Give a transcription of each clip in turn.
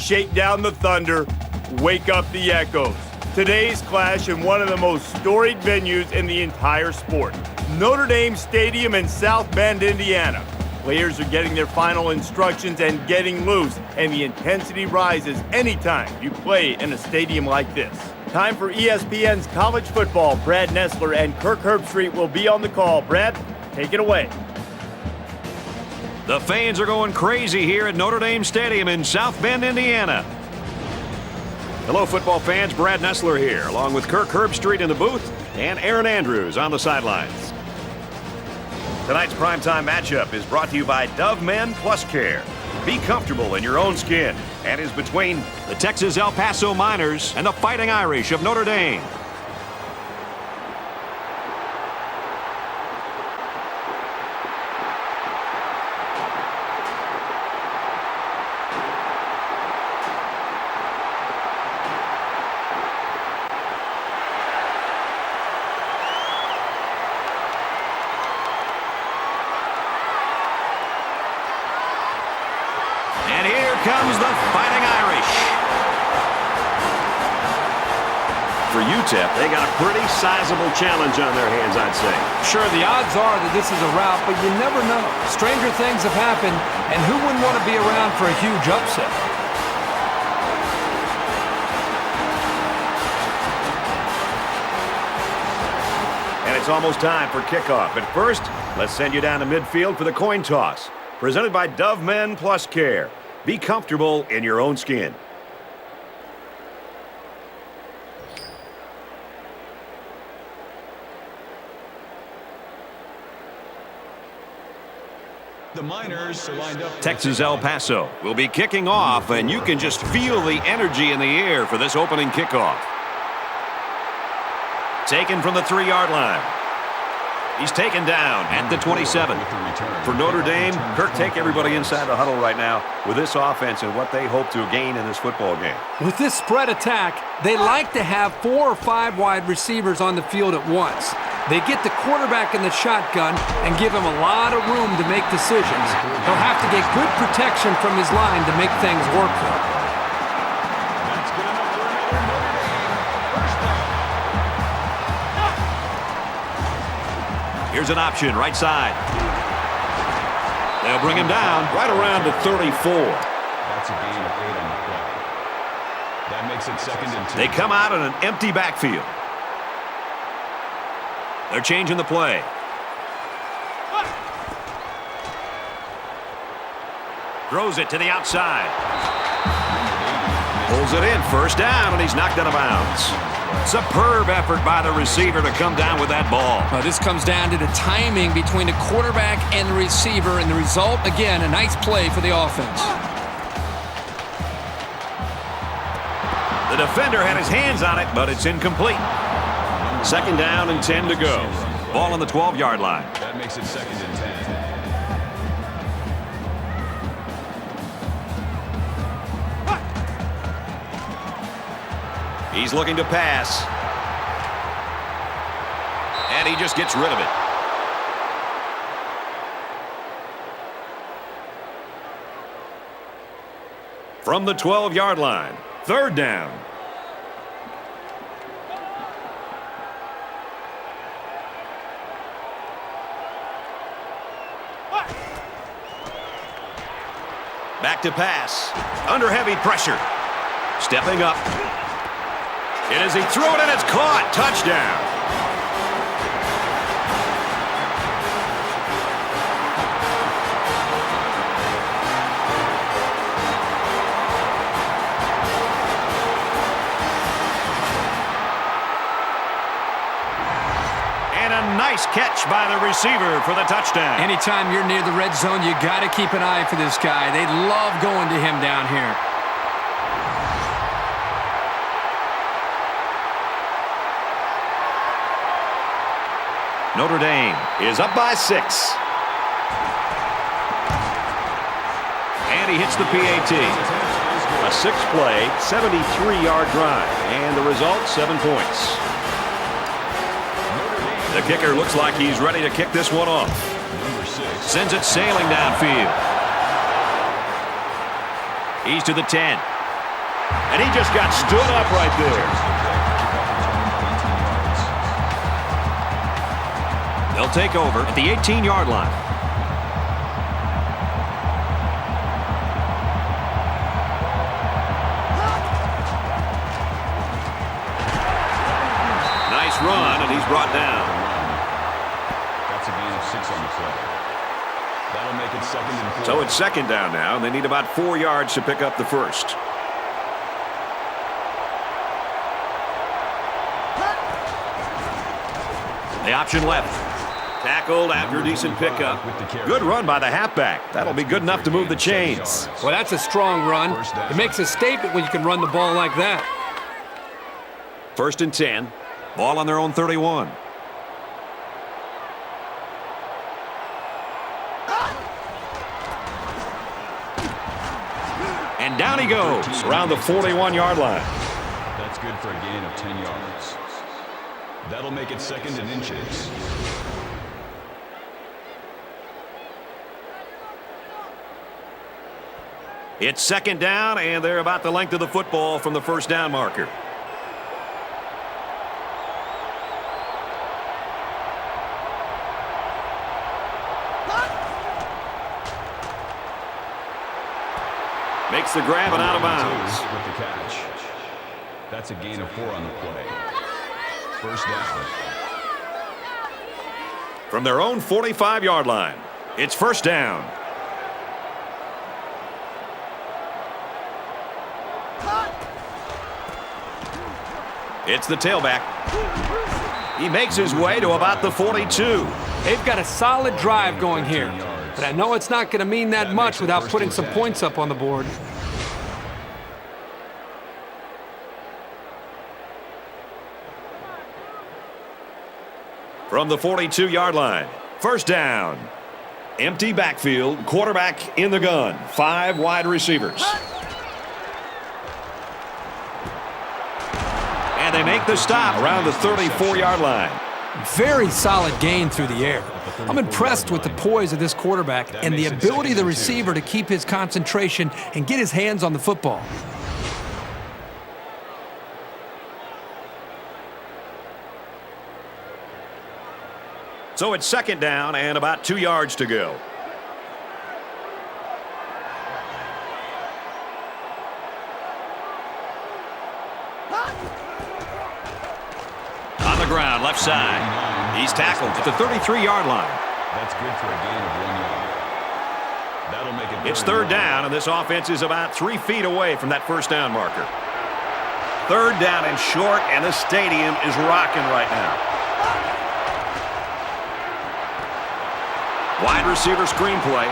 shake down the thunder, wake up the echoes. Today's clash in one of the most storied venues in the entire sport, Notre Dame Stadium in South Bend, Indiana. Players are getting their final instructions and getting loose, and the intensity rises anytime you play in a stadium like this. Time for ESPN's college football. Brad Nessler and Kirk Herbstreit will be on the call. Brad, take it away. The fans are going crazy here at Notre Dame Stadium in South Bend, Indiana. Hello, football fans. Brad Nessler here, along with Kirk Herbstreit in the booth and Aaron Andrews on the sidelines. Tonight's primetime matchup is brought to you by Dove Men Plus Care. Be comfortable in your own skin, and is between the Texas El Paso Miners and the Fighting Irish of Notre Dame. And here comes the Fighting Irish. For Utep, they got a pretty sizable challenge on their hands, I'd say. Sure, the odds are that this is a rout, but you never know. Stranger things have happened, and who wouldn't want to be around for a huge upset? And it's almost time for kickoff. But first, let's send you down to midfield for the coin toss. Presented by Dove Men Plus Care. Be comfortable in your own skin. The Miners are lined up. Texas El Paso will be kicking off, and you can just feel the energy in the air for this opening kickoff. Taken from the 3-yard line. He's taken down at the 27. For Notre Dame, Kirk, take everybody inside the huddle right now with this offense and what they hope to gain in this football game. With this spread attack, they like to have 4 or 5 wide receivers on the field at once. They get the quarterback in the shotgun and give him a lot of room to make decisions. He'll have to get good protection from his line to make things work for him. That's good enough for another Notre Dame. First down. Here's an option, right side. They'll bring him down right around the 34. That's a gain of 8 on the play. That makes it 2nd and 2. They come out in an empty backfield. They're changing the play. Throws it to the outside. Pulls it in, first down, and he's knocked out of bounds. Superb effort by the receiver to come down with that ball. This comes down to the timing between the quarterback and the receiver, and the result, again, a nice play for the offense. The defender had his hands on it, but it's incomplete. 2nd down and 10 to go. Ball on the 12-yard line. That makes it 2nd and 10. He's looking to pass. And he just gets rid of it. From the 12-yard line, 3rd down. Back to pass. Under heavy pressure. Stepping up. It is, he threw it and it's caught. Touchdown. And a nice catch by the receiver for the touchdown. Anytime you're near the red zone, you got to keep an eye for this guy. They love going to him down here. Notre Dame is up by 6. And he hits the PAT. A 6-play, 73-yard drive. And the result, 7 points. The kicker looks like he's ready to kick this one off. Sends it sailing downfield. He's to the 10. And he just got stood up right there. They'll take over at the 18-yard line. Nice run, and he's brought down. That's a gain of 6 on the play. That'll make it 2nd and 4. So it's 2nd down now, and they need about 4 yards to pick up the first. The option left. Tackled after a decent pickup. Good run by the halfback. That'll be good enough to move the chains. Well, that's a strong run. It makes a statement when you can run the ball like that. 1st and 10. Ball on their own 31. And down he goes around the 41-yard line. That's good for a gain of 10 yards. That'll make it 2nd and inches. It's 2nd down, and they're about the length of the football from the 1st down marker. Makes the grab and out of bounds. With the catch. That's a gain of 4 on the play. 1st down. From their own 45-yard line, it's 1st down. It's the tailback. He makes his way to about the 42. They've got a solid drive going here. But I know it's not going to mean that much without putting some points up on the board. From the 42-yard line, 1st down. Empty backfield, quarterback in the gun. 5 wide receivers. And they make the stop around the 34-yard line. Very solid gain through the air. I'm impressed with the poise of this quarterback and the ability of the receiver to keep his concentration and get his hands on the football. So it's 2nd down and about 2 yards to go. On the ground, left side. He's tackled at the 33-yard line. That's good for a gain of 1 yard. That'll make it. It's 3rd down, and this offense is about 3 feet away from that 1st down marker. 3rd down and short, and the stadium is rocking right now. Wide receiver screen play.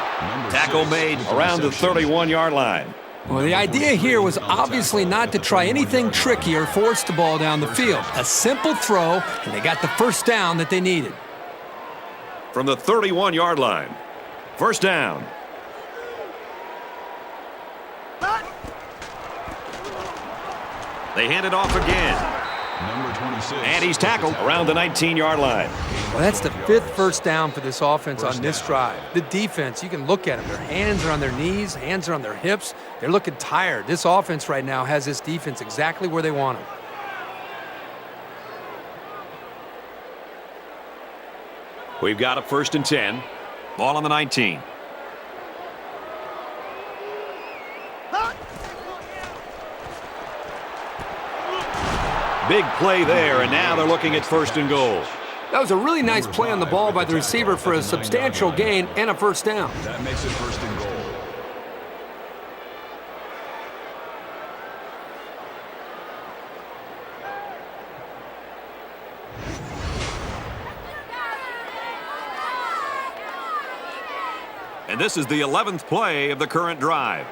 Tackle made around the 31-yard line. Well, the idea here was obviously not to try anything tricky or force the ball down the field. A simple throw, and they got the 1st down that they needed. From the 31-yard line, 1st down. They hand it off again. Number 26. And he's tackled around the 19-yard line. Well, that's the 5th 1st down for this offense on this drive. The defense, you can look at them. Their hands are on their knees, hands are on their hips. They're looking tired. This offense right now has this defense exactly where they want them. We've got a 1st and 10. Ball on the 19. Big play there, and now they're looking at 1st and goal. That was a really nice play on the ball by the receiver for a substantial gain and a 1st down. That makes it 1st and goal. And this is the 11th play of the current drive.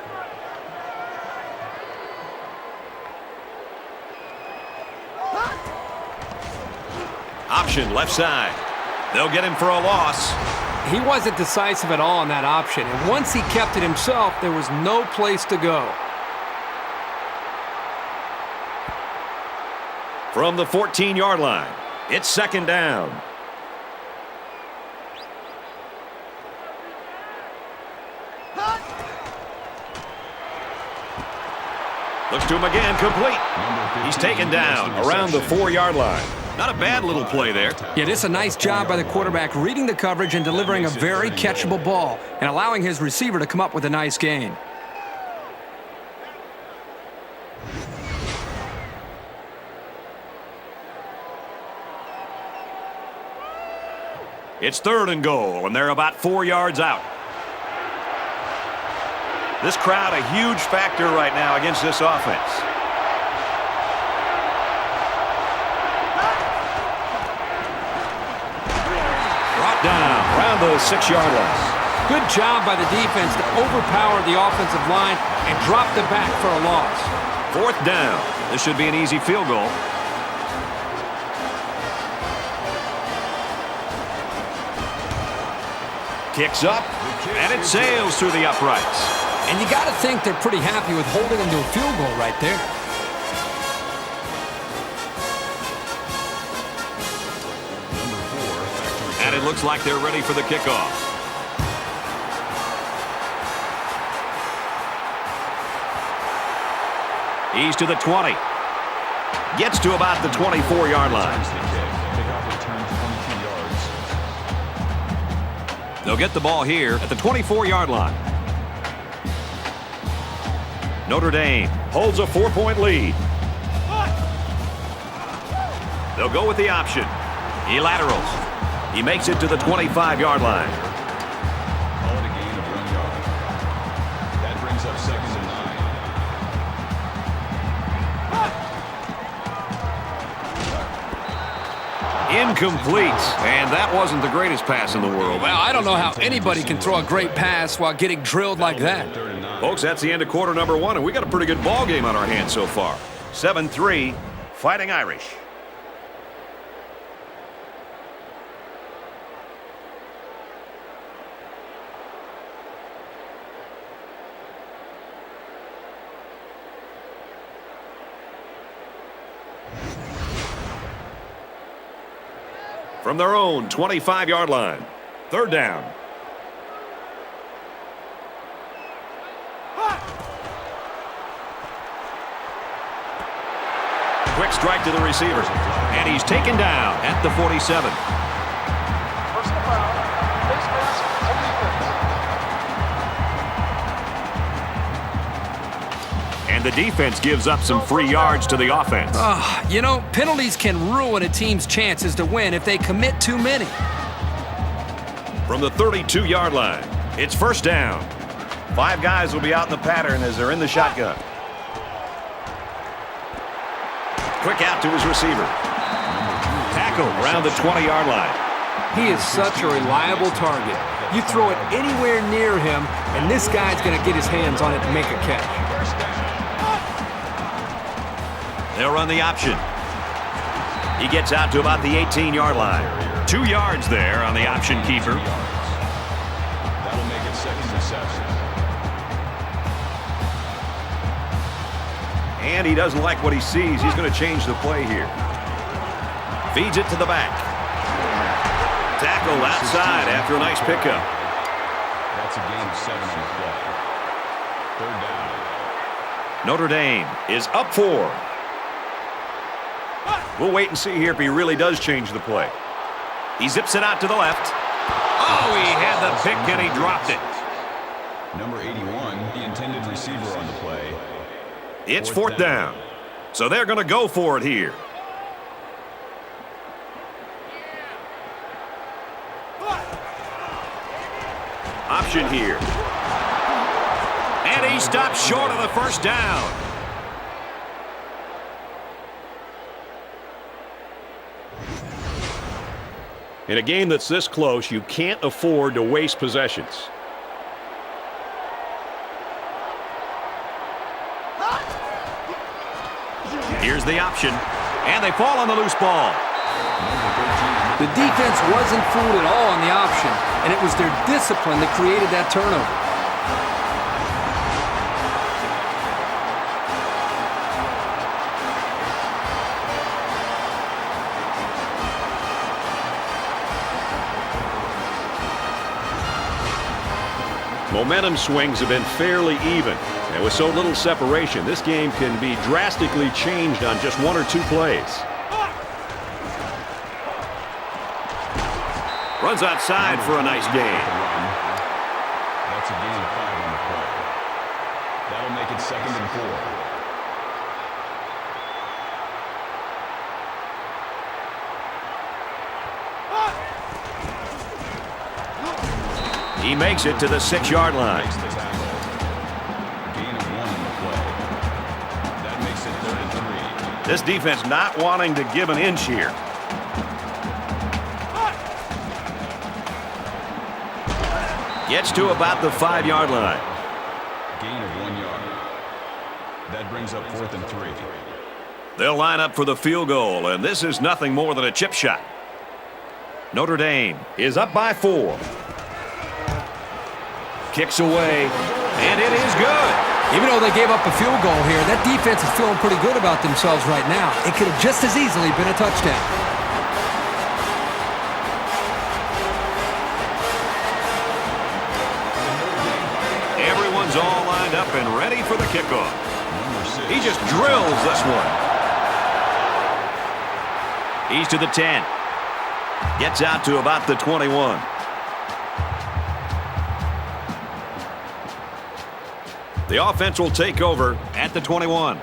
Option left side. They'll get him for a loss. He wasn't decisive at all on that option, and once he kept it himself, there was no place to go. From the 14-yard line, it's 2nd down. Looks to him again, complete. He's taken down around the 4-yard line. Not a bad little play there. Yeah, this is a nice job by the quarterback reading the coverage and delivering a very catchable ball and allowing his receiver to come up with a nice gain. It's 3rd and goal, and they're about 4 yards out. This crowd a huge factor right now against this offense. Brought down around the 6-yard line. Good job by the defense to overpower the offensive line and drop the back for a loss. 4th down. This should be an easy field goal. Kicks up, and it sails through the uprights. And you got to think they're pretty happy with holding them to a field goal right there. And it looks like they're ready for the kickoff. He's to the 20. Gets to about the 24-yard line. They'll get the ball here at the 24-yard line. Notre Dame holds a 4-point lead. They'll go with the option. He laterals. He makes it to the 25-yard line. Call it a gain of 1 yard. That brings up 2nd and 9. Incomplete. And that wasn't the greatest pass in the world. Well, I don't know how anybody can throw a great pass while getting drilled like that. Folks, that's the end of quarter number 1, and we got a pretty good ball game on our hands so far. 7-3, Fighting Irish. From their own 25-yard line, 3rd down. Quick strike to the receiver, and he's taken down at the 47. Personal foul. Face mask on defense. And the defense gives up some free yards to the offense. You know, penalties can ruin a team's chances to win if they commit too many. From the 32-yard line, it's 1st down. 5 guys will be out in the pattern as they're in the shotgun. Quick out to his receiver. Tackle around the 20-yard line. He is such a reliable target. You throw it anywhere near him, and this guy's going to get his hands on it to make a catch. They'll run the option. He gets out to about the 18-yard line. 2 yards there on the option keeper. That'll make it 2nd and 7. And he doesn't like what he sees. He's going to change the play here. Feeds it to the back. Tackle outside after a nice pickup. That's a gain of 7 on the play. 3rd down. Notre Dame is up 4. We'll wait and see here if he really does change the play. He zips it out to the left. Oh, he had the pick and he dropped it. Number 81, the intended receiver on the play. It's 4th down. So they're going to go for it here. Option here. And he stops short of the 1st down. In a game that's this close, you can't afford to waste possessions. Here's the option, and they fall on the loose ball. The defense wasn't fooled at all on the option, and it was their discipline that created that turnover. Momentum swings have been fairly even. And with so little separation, this game can be drastically changed on just one or two plays. Runs outside for a nice gain. That's a gain of 5 on the play. That'll make it 2nd and 4. He makes it to the 6-yard line. Makes the tackle. Gain of 1 on the play. That makes it 3rd and 3. This defense not wanting to give an inch here. Gets to about the 5-yard line. Gain of 1 yard. That brings up 4th and 3. They'll line up for the field goal, and this is nothing more than a chip shot. Notre Dame is up by 4. Kicks away, and it is good. Even though they gave up a field goal here, that defense is feeling pretty good about themselves right now. It could have just as easily been a touchdown. Everyone's all lined up and ready for the kickoff. He just drills this one. He's to the 10. Gets out to about the 21. The offense will take over at the 21.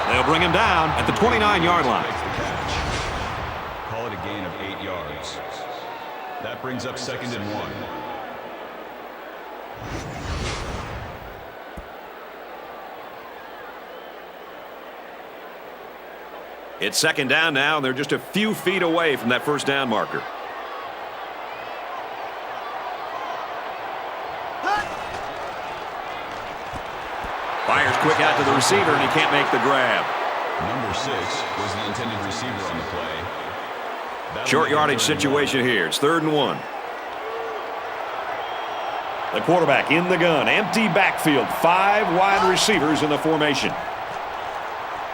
They'll bring him down at the 29-yard line. Makes the catch. Call it a gain of 8 yards. That brings up 2nd and 1. It's 2nd down now, and they're just a few feet away from that first down marker. Fires quick out to the receiver, and he can't make the grab. Number 6 was the intended receiver on the play. That'll Short make it yardage 3rd and situation 1. here. It's 3rd and 1. The quarterback in the gun. Empty backfield. 5 wide receivers in the formation.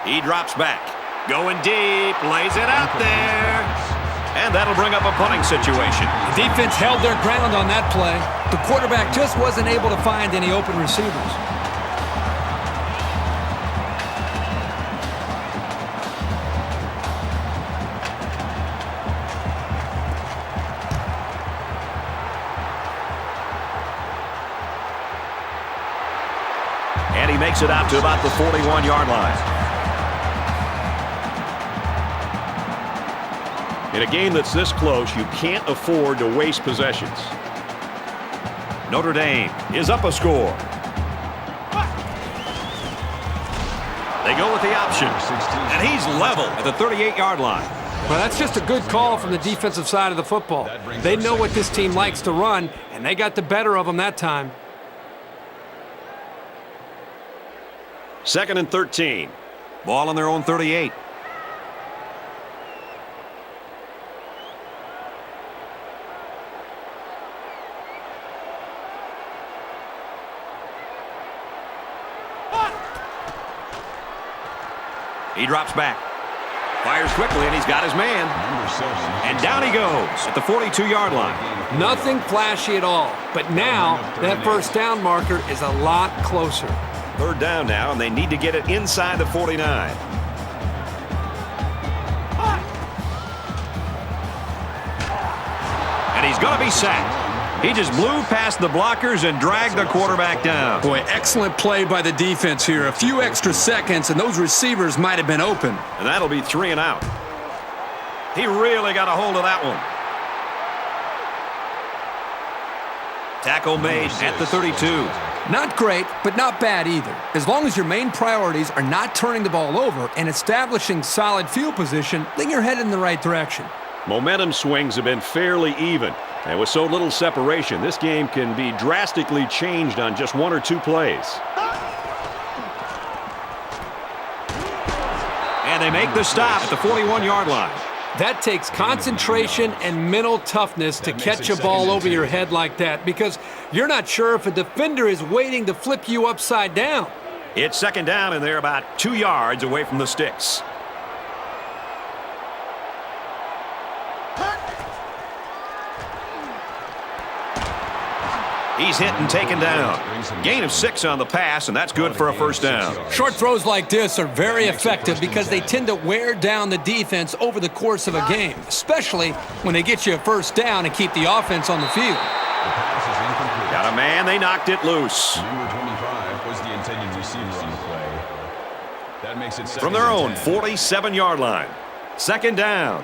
He drops back. Going deep. Lays it out there. And that'll bring up a punting situation. The defense held their ground on that play. The quarterback just wasn't able to find any open receivers. And he makes it out to about the 41-yard line. In a game that's this close, you can't afford to waste possessions. Notre Dame is up a score. They go with the option, and he's level at the 38-yard line. Well, that's just a good call from the defensive side of the football. They know what this team likes to run, and they got the better of them that time. 2nd and 13. Ball on their own 38. He drops back. Fires quickly, and he's got his man. Number 7. And down he goes at the 42-yard line. Nothing flashy at all. But now that first down marker is a lot closer. 3rd down now, and they need to get it inside the 49. And he's going to be sacked. He just blew past the blockers and dragged the quarterback down. Boy, excellent play by the defense here. A few extra seconds, and those receivers might have been open. And that'll be 3 and out. He really got a hold of that one. Tackle made at the 32. Not great, but not bad either. As long as your main priorities are not turning the ball over and establishing solid field position, then you're headed in the right direction. Momentum swings have been fairly even. And with so little separation, this game can be drastically changed on just 1 or 2 plays. And they make the stop at the 41-yard line. That takes concentration and mental toughness to catch a ball over your head like that, because you're not sure if a defender is waiting to flip you upside down. It's second down, and they're about 2 yards away from the sticks. He's hit and taken down. Gain of 6 on the pass, and that's good for a first down. Short throws like this are very effective because they tend to wear down the defense over the course of a game, especially when they get you a first down and keep the offense on the field. Got a man. They knocked it loose. Number 25 was the intended receiver on the play. That makes it From their own 47-yard line. Second down.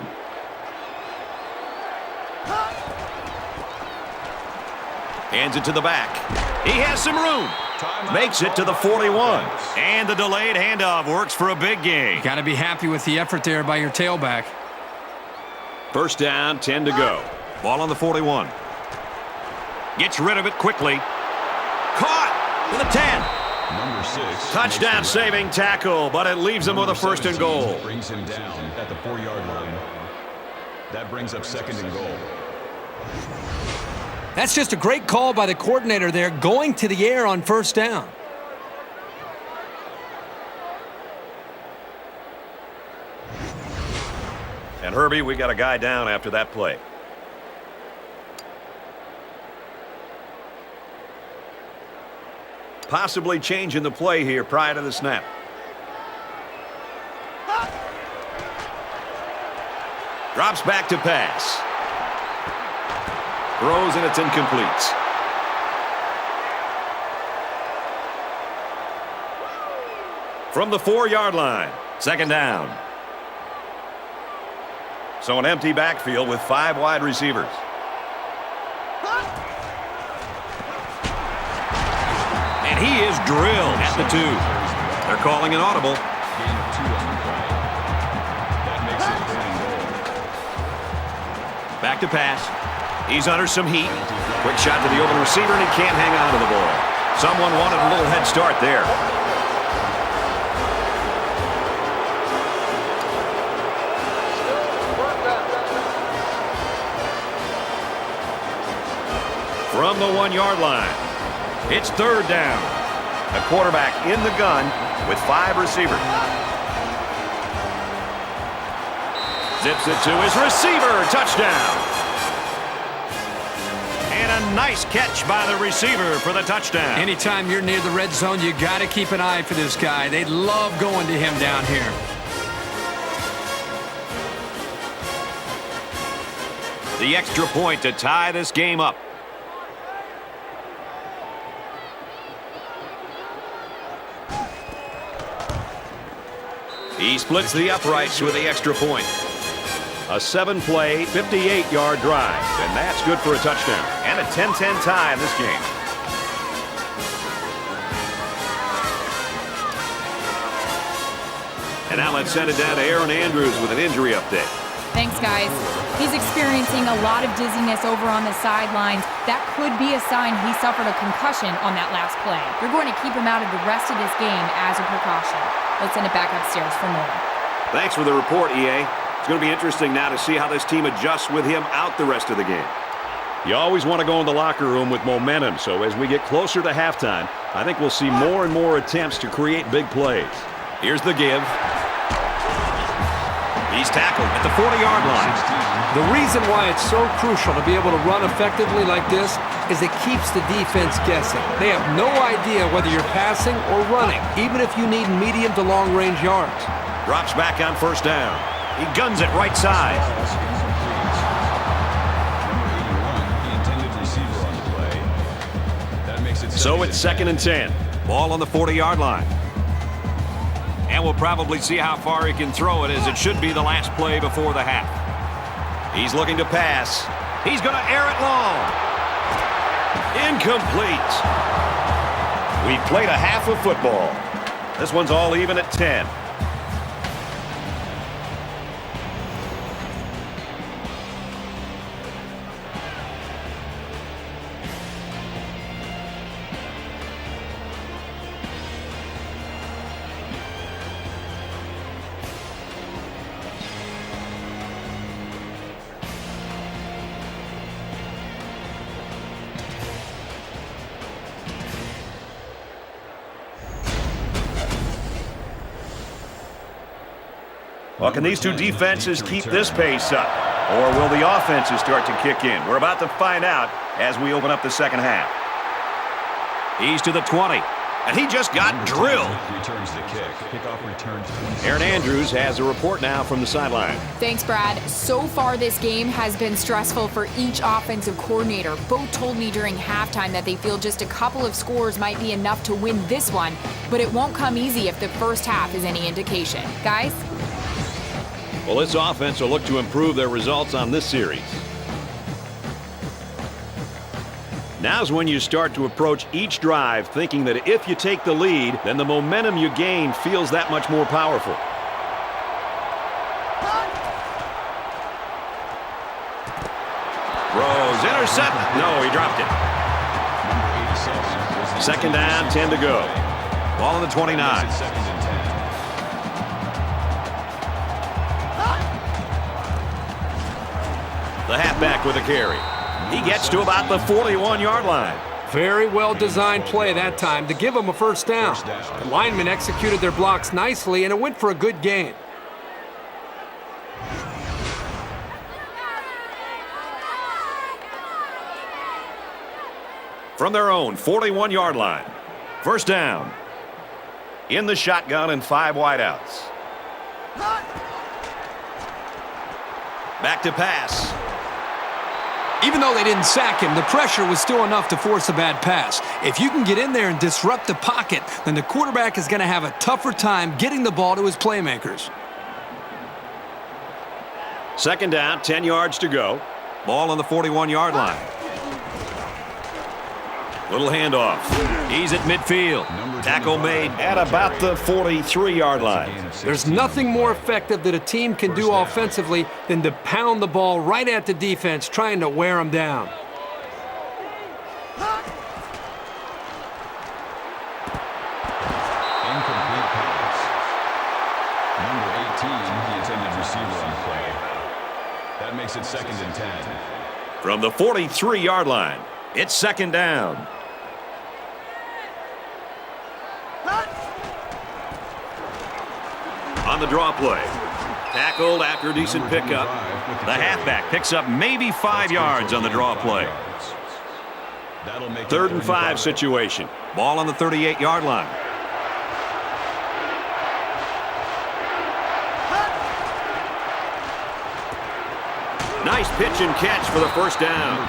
Hands it to the back. He has some room. Makes it to the 41. And the delayed handoff works for a big gain. Got to be happy with the effort there by your tailback. First down, 10 to go. Ball on the 41. Gets rid of it quickly. Caught with a 10. Number 6. Touchdown saving tackle, but it leaves him with a first and goal. Brings him down at the 4-yard line. That brings up second and goal. That's just a great call by the coordinator there, going to the air on first down. And Herbie, we got a guy down after that play. Possibly changing the play here prior to the snap. Drops back to pass. Throws and it's incomplete. From the 4-yard line, second down. So an empty backfield with 5 wide receivers. And he is drilled at the 2. They're calling an audible. Gain of 2 on the play. That makes it third and goal. Back to pass. He's under some heat. Quick shot to the open receiver, and he can't hang on to the ball. Someone wanted a little head start there. From the 1-yard line, it's third down. The quarterback in the gun with 5 receivers. Zips it to his receiver. Touchdown. And a nice catch by the receiver for the touchdown. Anytime you're near the red zone, you got to keep an eye for this guy. They love going to him down here. The extra point to tie this game up. He splits the uprights with the extra point. A 7-play, 58-yard drive, and that's good for a touchdown. And a 10-10 tie in this game. And now let's send it down to Aaron Andrews with an injury update. Thanks, guys. He's experiencing a lot of dizziness over on the sidelines. That could be a sign he suffered a concussion on that last play. They're going to keep him out of the rest of this game as a precaution. Let's send it back upstairs for more. Thanks for the report, EA. It's going to be interesting now to see how this team adjusts with him out the rest of the game. You always want to go in the locker room with momentum, so as we get closer to halftime, I think we'll see more and more attempts to create big plays. Here's the give. He's tackled at the 40-yard line. The reason why it's so crucial to be able to run effectively like this is it keeps the defense guessing. They have no idea whether you're passing or running, even if you need medium to long-range yards. Drops back on first down. He guns it right side. So it's second and 10. Ball on the 40-yard line. And we'll probably see how far he can throw it, as it should be the last play before the half. He's looking to pass. He's going to air it long. Incomplete. We've played a half of football. This one's all even at 10. Well, can these two defenses keep this pace up? Or will the offenses start to kick in? We're about to find out as we open up the second half. He's to the 20. And he just got drilled. Returns the kick. Kickoff returns 20. Aaron Andrews has a report now from the sideline. Thanks, Brad. So far, this game has been stressful for each offensive coordinator. Both told me during halftime that they feel just a couple of scores might be enough to win this one, but it won't come easy if the first half is any indication. Guys? Well, this offense will look to improve their results on this series. Now's when you start to approach each drive thinking that if you take the lead, then the momentum you gain feels that much more powerful. Throws, intercept. No, he dropped it. Second down, 10 to go. Ball on the 29. The halfback with a carry. He gets to about the 41-yard line. Very well-designed play that time to give them a first down. The linemen executed their blocks nicely, and it went for a good gain. From their own 41-yard line. First down. In the shotgun and 5 wideouts. Back to pass. Even though they didn't sack him, the pressure was still enough to force a bad pass. If you can get in there and disrupt the pocket, then the quarterback is going to have a tougher time getting the ball to his playmakers. Second down, 10 yards to go. Ball on the 41-yard line. Little handoff. He's at midfield. Tackle made at about the 43-yard line. There's nothing more effective that a team can do offensively than to pound the ball right at the defense, trying to wear them down. Incomplete pass. Number 18, the intended receiver on the play. That makes it second and 10. From the 43-yard line, it's second down. On the draw play. Tackled after a decent pickup. The halfback picks up maybe 5 yards on the draw play. Third and 5 situation. Ball on the 38-yard line. Nice pitch and catch for the first down.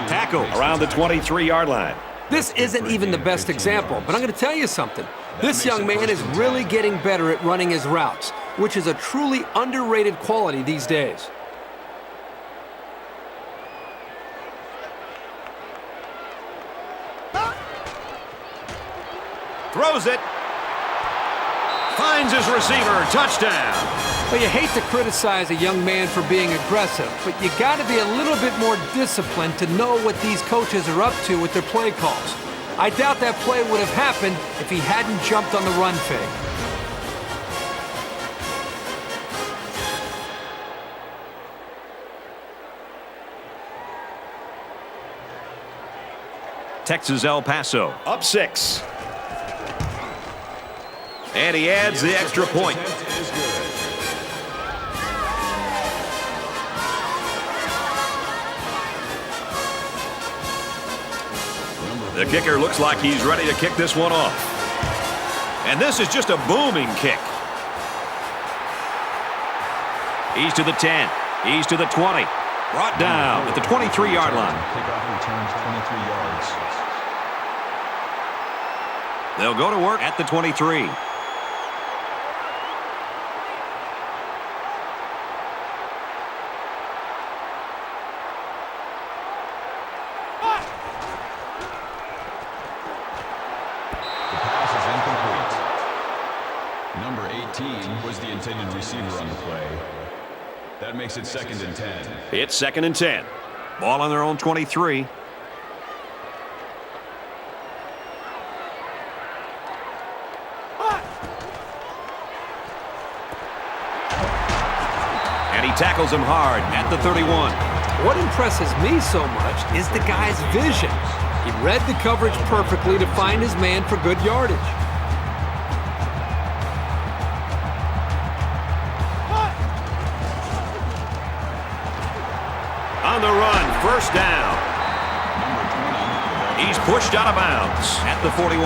Tackle around the 23-yard line. This isn't even the best example, but I'm going to tell you something. This young man is really getting better at running his routes, which is a truly underrated quality these days. Throws it. Finds his receiver. Touchdown. Well, you hate to criticize a young man for being aggressive, but you got to be a little bit more disciplined to know what these coaches are up to with their play calls. I doubt that play would have happened if he hadn't jumped on the run fake. Texas El Paso up 6. And he adds the extra point. The kicker looks like he's ready to kick this one off. And this is just a booming kick. He's to the 10. He's to the 20. Brought down at the 23-yard line. Kickoff returns 23 yards. They'll go to work at the 23. Number 18 was the intended receiver on the play. That makes it second and 10. It's second and 10. Ball on their own 23. And he tackles him hard at the 31. What impresses me so much is the guy's vision. He read the coverage perfectly to find his man for good yardage. On the run, first down. He's pushed out of bounds at the 41.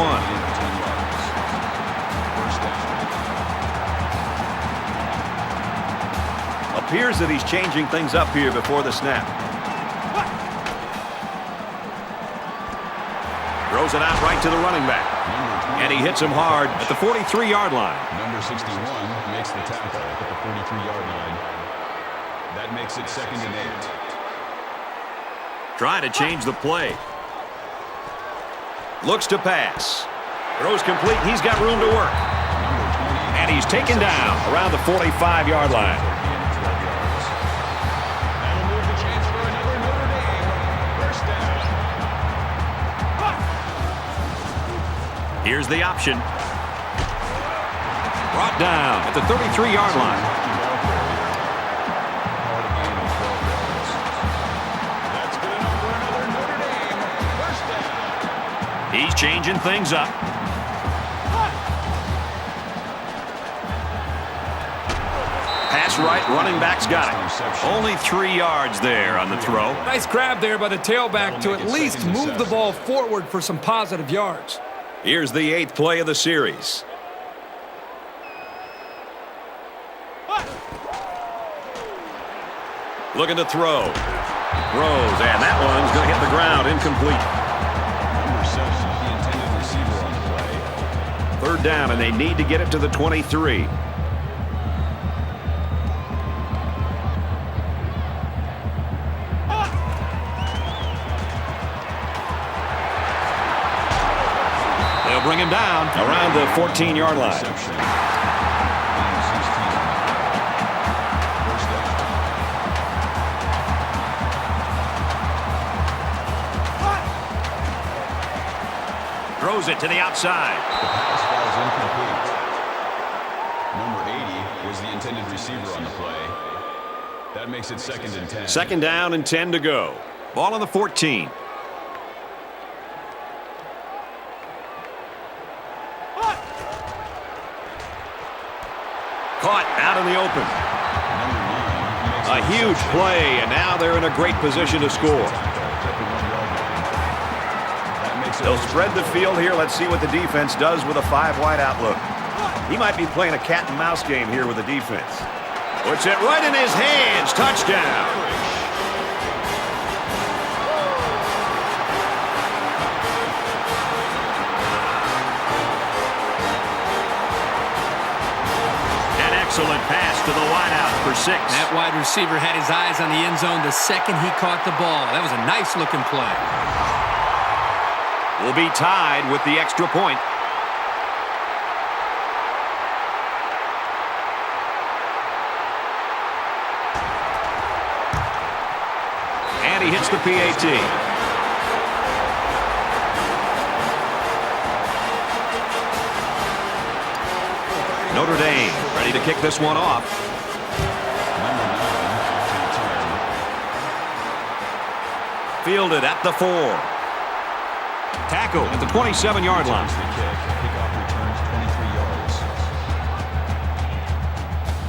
Appears that he's changing things up here before the snap. Throws it out right to the running back. And he hits him hard at the 43-yard line. Number 61 makes the tackle at the 43-yard line. That makes it 2nd and 8. Trying to change the play. Looks to pass. Throws complete. He's got room to work. And he's taken down around the 45-yard line. That'll move the chance for another Notre Dame first down. Here's the option. Brought down at the 33-yard line. That's good enough for another Notre Dame first down. He's changing things up. Pass right, running back's got it. Only 3 yards there on the throw. Nice grab there by the tailback to at least move the ball forward for some positive yards. Here's the 8th play of the series. Looking to throw. Throws, and that one's going to hit the ground, incomplete. Number 7, the intended receiver on the play. 3rd down, and they need to get it to the 23. They'll bring him down around the 14-yard line. Throws it to the outside. The pass falls incomplete. Number 80 was the intended receiver on the play. That makes it 2nd and 10. 2nd down and 10 to go. Ball on the 14. Caught out in the open. A huge play, and now they're in a great position to score. They'll spread the field here. Let's see what the defense does with a 5-wide outlook. He might be playing a cat and mouse game here with the defense. Puts it right in his hands. Touchdown. An excellent pass to the wideout for 6. That wide receiver had his eyes on the end zone the second he caught the ball. That was a nice-looking play. Will be tied with the extra point. And he hits the PAT. Notre Dame ready to kick this one off. Fielded at the 4. Tackle at the 27-yard line. Kickoff returns 23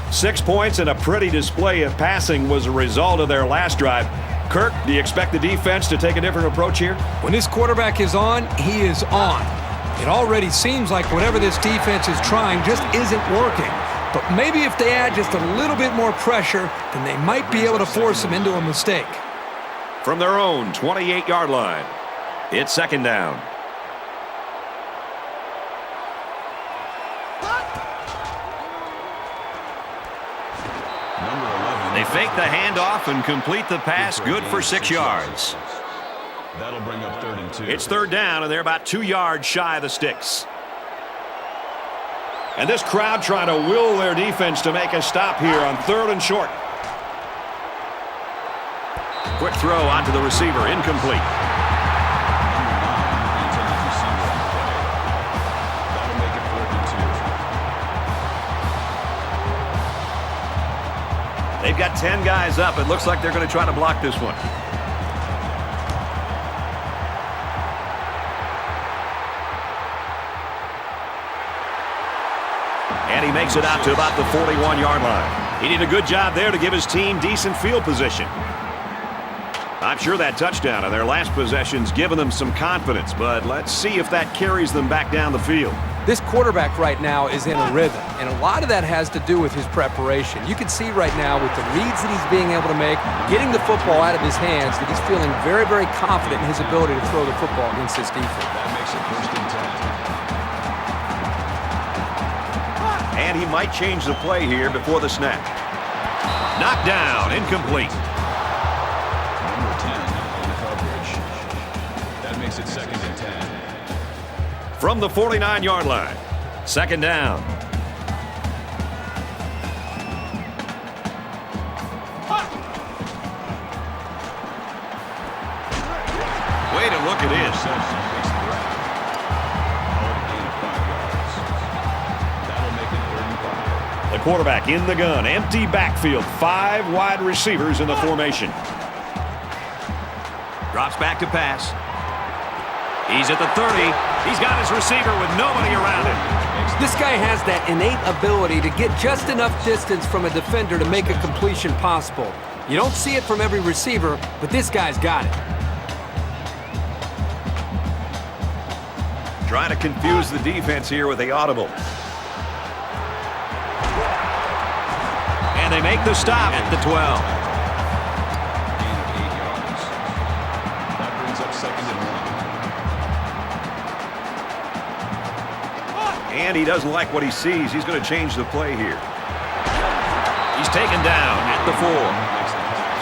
yards. 6 points and a pretty display of passing was a result of their last drive. Kirk, do you expect the defense to take a different approach here? When this quarterback is on, he is on. It already seems like whatever this defense is trying just isn't working. But maybe if they add just a little bit more pressure, then they might be able to force them into a mistake. From their own 28-yard line, it's 2nd down. They fake the handoff and complete the pass, good for 6 yards. That'll bring up 3rd and 2. It's 3rd down, and they're about 2 yards shy of the sticks. And this crowd trying to will their defense to make a stop here on 3rd and short. Quick throw onto the receiver, incomplete. That'll make it 4th and 2. They've got 10 guys up. It looks like they're going to try to block this one. And he makes it out to about the 41-yard line. He did a good job there to give his team decent field position. I'm sure that touchdown on their last possession's given them some confidence, but let's see if that carries them back down the field. This quarterback right now is in a rhythm, and a lot of that has to do with his preparation. You can see right now with the reads that he's being able to make, getting the football out of his hands, that he's feeling very, very confident in his ability to throw the football against this defense. That makes it 1st and 10. And he might change the play here before the snap. Knocked down, incomplete. Number 10 on the coverage. That makes it 2nd and 10. From the 49-yard line, 2nd down. Way to look at it. The quarterback in the gun, empty backfield, 5 wide receivers in the formation. Drops back to pass. He's at the 30. He's got his receiver with nobody around him. This guy has that innate ability to get just enough distance from a defender to make a completion possible. You don't see it from every receiver, but this guy's got it. Trying to confuse the defense here with the audible. And they make the stop at the 12. Gain of 8 yards. That brings up 2nd and 1. And he doesn't like what he sees. He's going to change the play here. He's taken down at the 4. Makes the catch.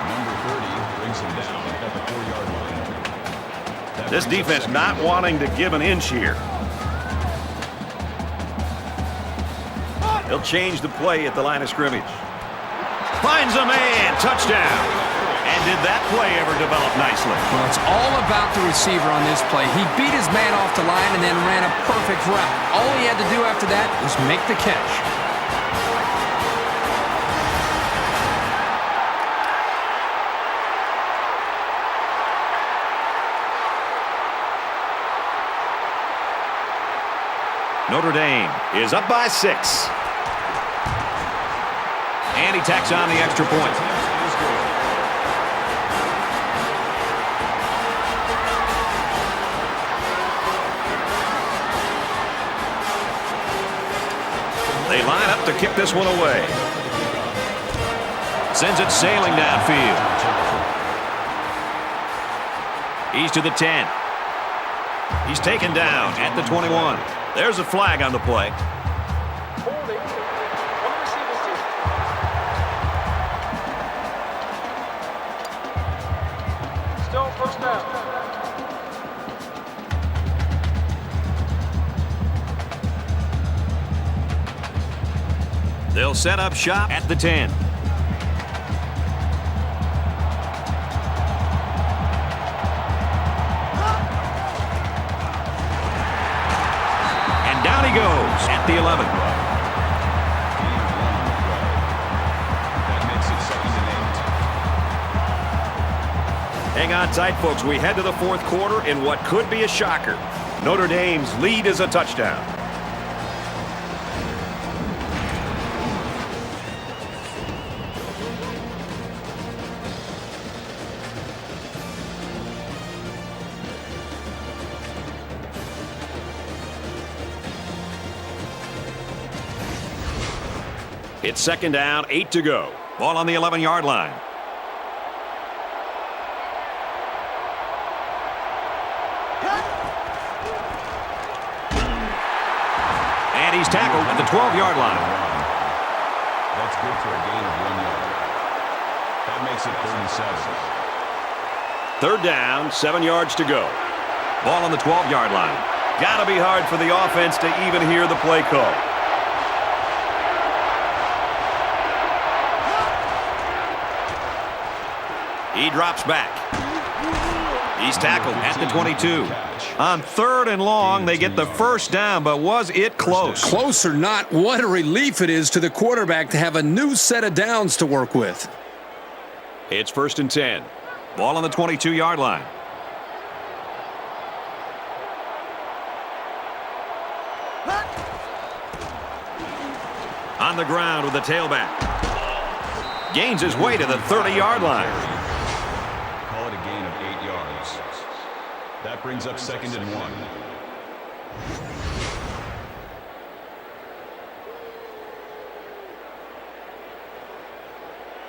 Number 30 brings him down at the 4-yard line. That This brings up defense 2nd not and 1. wanting to give an inch here. He'll change the play at the line of scrimmage. Finds a man. Touchdown. And did that play ever develop nicely? Well, it's all about the receiver on this play. He beat his man off the line and then ran a perfect route. All he had to do after that was make the catch. Notre Dame is up by 6. And he tacks on the extra point. They line up to kick this one away. Sends it sailing downfield. He's to the 10. He's taken down at the 21. There's a flag on the play. Holding on the receiving team. Still 1st down. They'll set up shop at the 10. And down he goes at the 11. That makes it 2nd and 8. Hang on tight, folks. We head to the 4th quarter in what could be a shocker. Notre Dame's lead is a touchdown. It's 2nd down, 8 to go. Ball on the 11-yard line. And he's tackled at the 12-yard line. That's good for a gain of 1 yard. That makes it 37. 3rd down, 7 yards to go. Ball on the 12-yard line. Gotta be hard for the offense to even hear the play call. He drops back. He's tackled at the 22. On 3rd and long, they get the 1st down, but was it close? Close or not, what a relief it is to the quarterback to have a new set of downs to work with. It's 1st and 10. Ball on the 22-yard line. On the ground with the tailback. Gains his way to the 30-yard line. Call it a gain of 8 yards. That brings up 2nd and 1.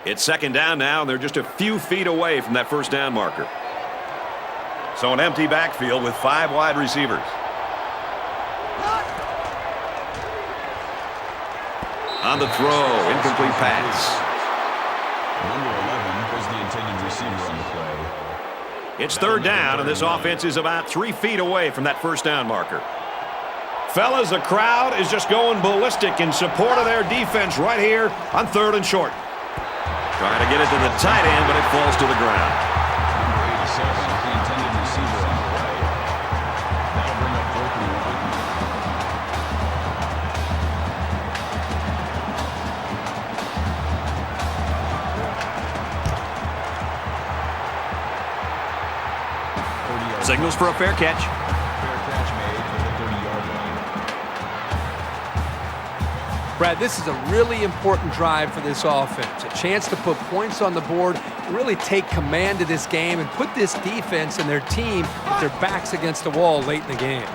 It's 2nd down now, and they're just a few feet away from that first down marker. So an empty backfield with 5 wide receivers. On the throw, incomplete pass. Number 11 was the intended receiver on the play. It's 3rd down, and this offense is about 3 feet away from that first down marker. Fellas, the crowd is just going ballistic in support of their defense right here on 3rd and short. Trying to get it to the tight end, but it falls to the ground. Number 87, the intended receiver on the play. That'll bring up 4th and 1. Signals for a fair catch. Fair catch made for the 30-yard line. Brad, this is a really important drive for this offense. A chance to put points on the board, really take command of this game, and put this defense and their team with their backs against the wall late in the game.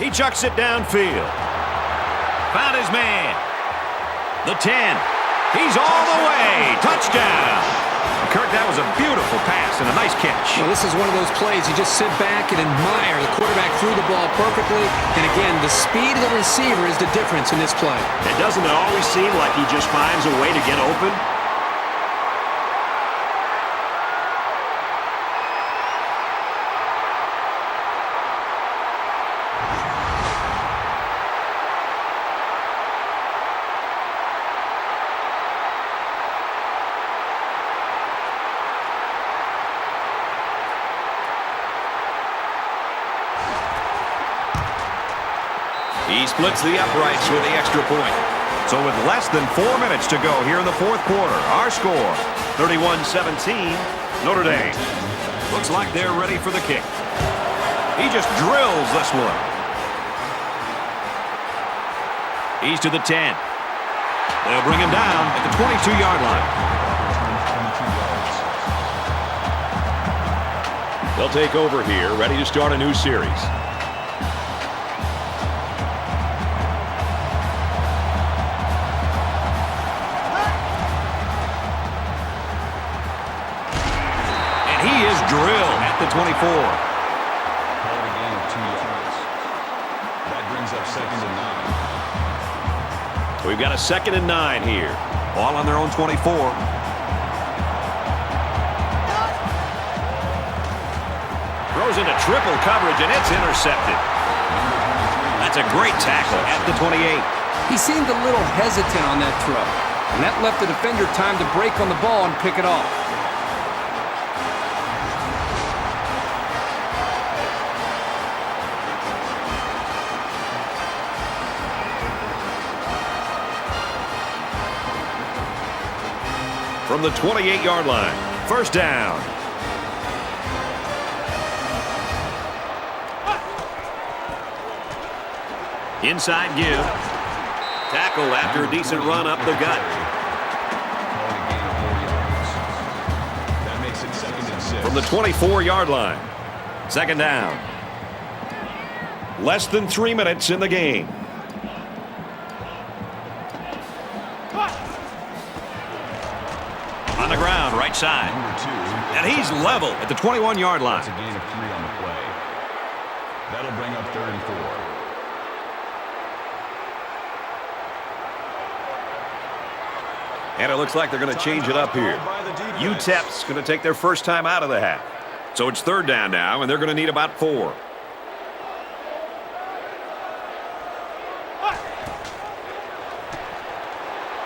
He chucks it downfield. Found his man. The 10. He's all the way. Touchdown. Kirk, that was a beautiful pass and a nice catch. Well, this is one of those plays you just sit back and admire. The quarterback threw the ball perfectly, and again, the speed of the receiver is the difference in this play. And doesn't it always seem like he just finds a way to get open? He splits the uprights with the extra point. So with less than 4 minutes to go here in the 4th quarter, our score, 31-17, Notre Dame. Looks like they're ready for the kick. He just drills this one. He's to the 10. They'll bring him down at the 22-yard line. They'll take over here, ready to start a new series. Drill at the 24. Call it a gain of 2 yards. That brings up 2nd and 9. We've got a 2nd and 9 here. Ball on their own 24. Throws into triple coverage, and it's intercepted. That's a great tackle at the 28. He seemed a little hesitant on that throw, and that left the defender time to break on the ball and pick it off. From the 28-yard line, 1st down. Inside give. Tackle after a decent run up the gut. Call it a gain of 4 yards. That makes it 2nd and 6. From the 24-yard line, 2nd down. Less than 3 minutes in the game. On the ground, right side. Number 2. And he's level at the 21-yard line. That's a gain of 3 on the play. That'll bring up 3rd and 4. And it looks like they're going to change it up here. Utep's going to take their first time out of the half. So it's 3rd down now, and they're going to need about 4.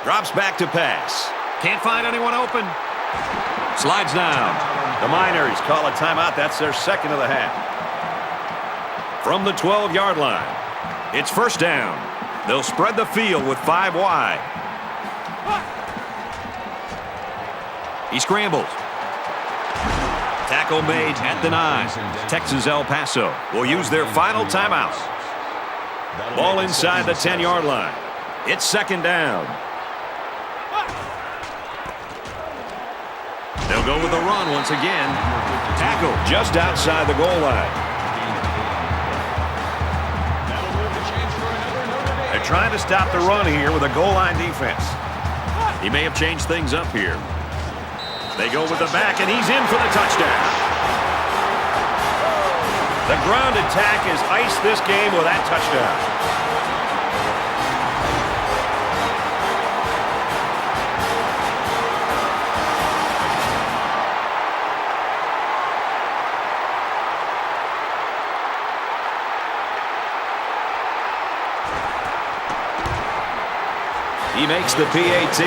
Drops back to pass. Can't find anyone open. Slides down. The Miners call a timeout. That's their 2nd of the half. From the 12-yard line, it's 1st down. They'll spread the field with 5 wide. He scrambles. Tackle made at the 9. Texas El Paso will use their final timeout. Ball inside the 10-yard line. It's 2nd down. They'll go with the run once again. Tackle just outside the goal line. They're trying to stop the run here with a goal line defense. He may have changed things up here. They go with the back, and he's in for the touchdown. The ground attack has iced this game with that touchdown. He makes the PAT.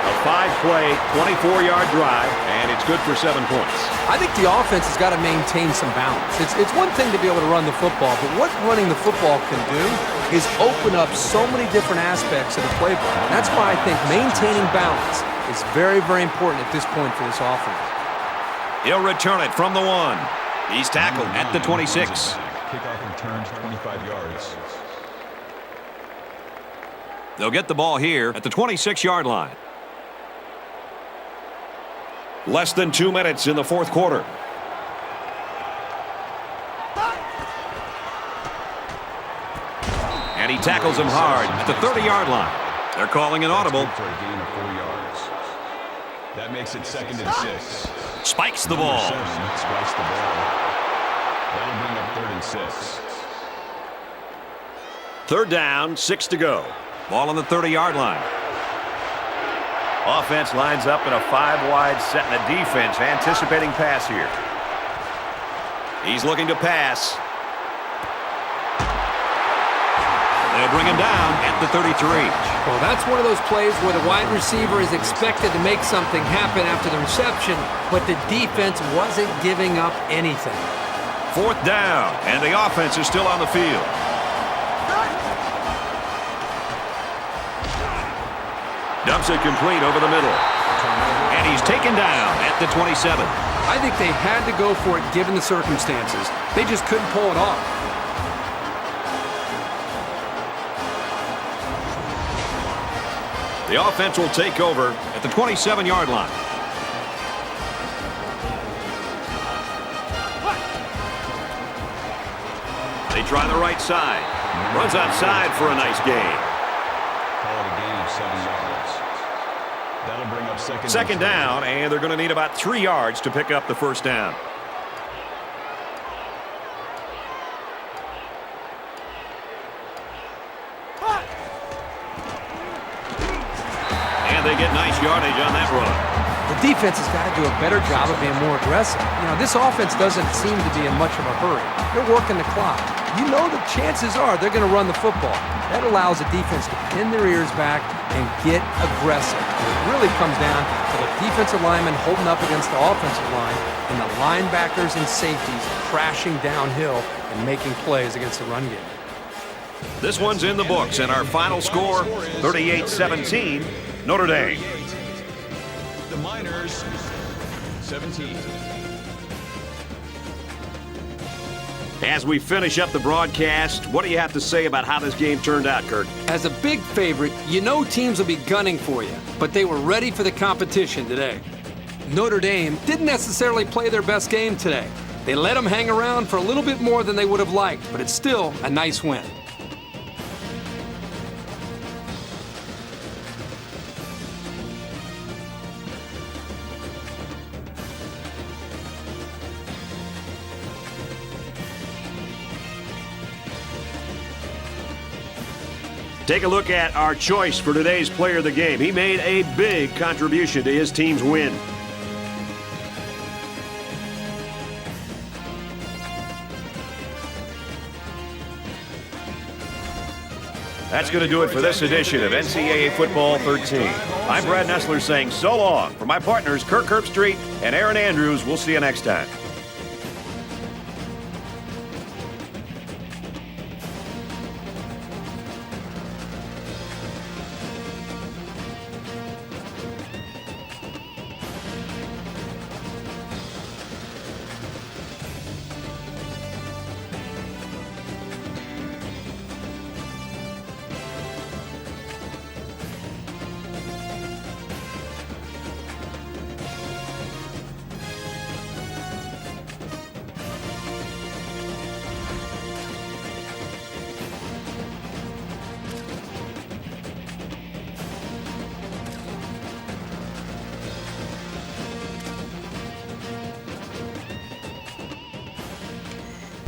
A 5-play, 24-yard drive, and it's good for 7 points. I think the offense has got to maintain some balance. It's one thing to be able to run the football, but what running the football can do is open up so many different aspects of the playbook. And that's why I think maintaining balance is very, very important at this point for this offense. He'll return it from the 1. He's tackled at the 26. Kickoff returns 25 yards. They'll get the ball here at the 26-yard line. Less than 2 minutes in the fourth quarter. And he tackles him hard at the 30-yard line. They're calling an audible. For a gain of 4 yards. That makes it 2nd and 6. Spikes the ball. Spikes the ball. That'll bring up 3rd and 6. 3rd down, 6 to go. Ball on the 30-yard line. Offense lines up in a 5-wide set, and the defense anticipating pass here. He's looking to pass. They'll bring him down at the 33. Well, that's one of those plays where the wide receiver is expected to make something happen after the reception, but the defense wasn't giving up anything. 4th down, and the offense is still on the field. Dumps it complete over the middle. And he's taken down at the 27. I think they had to go for it given the circumstances. They just couldn't pull it off. The offense will take over at the 27-yard line. They try the right side. Runs outside for a nice gain. Call it a gain of 7 yards. That'll bring up 2nd down, and they're going to need about 3 yards to pick up the 1st down. And they get nice yardage on that run. The defense has got to do a better job of being more aggressive. You know, this offense doesn't seem to be in much of a hurry. They're working the clock. You know the chances are they're going to run the football. That allows the defense to pin their ears back and get aggressive. And it really comes down to the defensive linemen holding up against the offensive line and the linebackers and safeties crashing downhill and making plays against the run game. This one's in the books, and our final score, 38-17, Notre Dame. The Miners, 17. As we finish up the broadcast, what do you have to say about how this game turned out, Kirk? As a big favorite, you know teams will be gunning for you, but they were ready for the competition today. Notre Dame didn't necessarily play their best game today. They let them hang around for a little bit more than they would have liked, but it's still a nice win. Take a look at our choice for today's player of the game. He made a big contribution to his team's win. That's going to do it for this edition of NCAA Football 13. I'm Brad Nessler saying so long. For my partners, Kirk Herbstreit and Aaron Andrews, we'll see you next time.